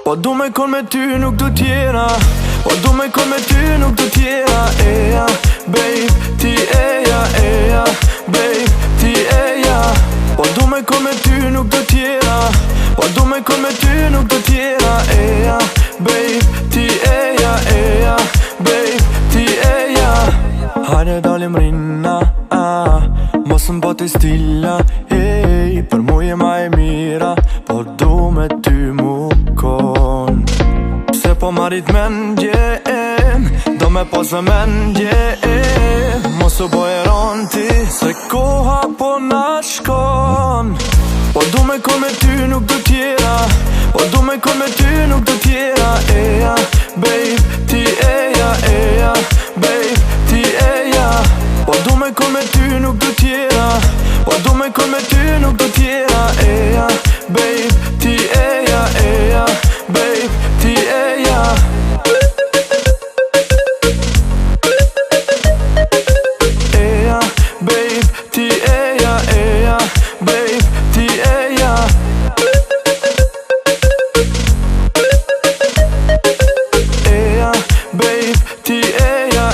Po du me kon me ty, nuk du tjera. Po du me kon me ty, nuk du tjera. Eja, babe, ti eja, babe, ti eja. Po du me kon me ty, nuk du tjera. Po du me kon me ty, nuk du tjera. Eja, babe, ti eja, babe, ti eja. Hajde dalim rinna, mos m'bo t'i stila. Ej, për mu je ma e mira, por du me ty mu kon. Pse po marit mendje, do me pos me mendje, mos u bojeron ti, se koha po na shkon. Po du me kon me ty, nuk du tjera. Po du me kon me ty, nuk du tjera. Eja, babe, ti eja, babe, ti eja. Po du me kon me ty, nuk du tjera. Po du me kon me ty, nuk du tjera. Eja, babe, ti eja, babe, ti eja. Eja, babe, ti eja, babe, ti eja. Eja, babe, ti eja,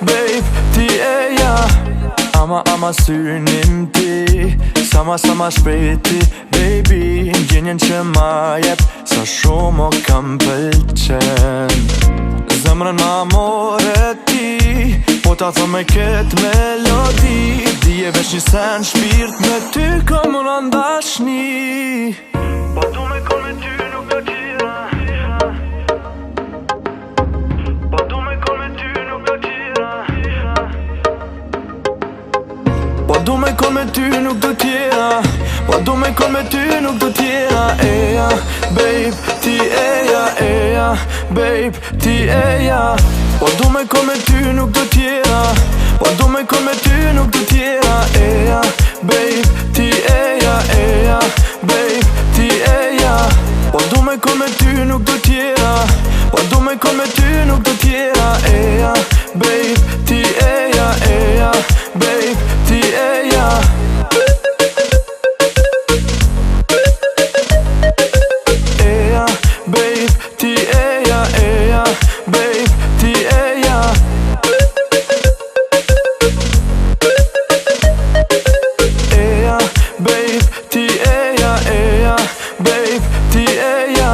babe, ti eja. Ama synin ti, sama shpeti, baby. Gjenjen që ma jep, sa shumë o kam pëlqen. Zemrën ma more ti, po ta thë me ket melodi. Dije veç një sen shpirt, me ty kom unë ndashni. Po du me kon me ty, nuk do tjera. Po du me kon me ty, nuk do tjera. Po du me kon me ty, nuk do tjera. Po du me kon me ty, nuk do tjera. Eja, babe, ti eja, babe, ti eja. Po du me kon me ty, nuk do tjera. Po du me kon me ty, nuk do tjera. Eja, babe, ti eja, babe, ti eja. Po du me kon me ty, nuk do tjera. Po du me kon me ty, nuk do tjera. Eja, babe, ti eja, babe, ti eja. Eja, babe, ti eja, babe, ti eja. Eja, babe, ti eja, babe, ti eja.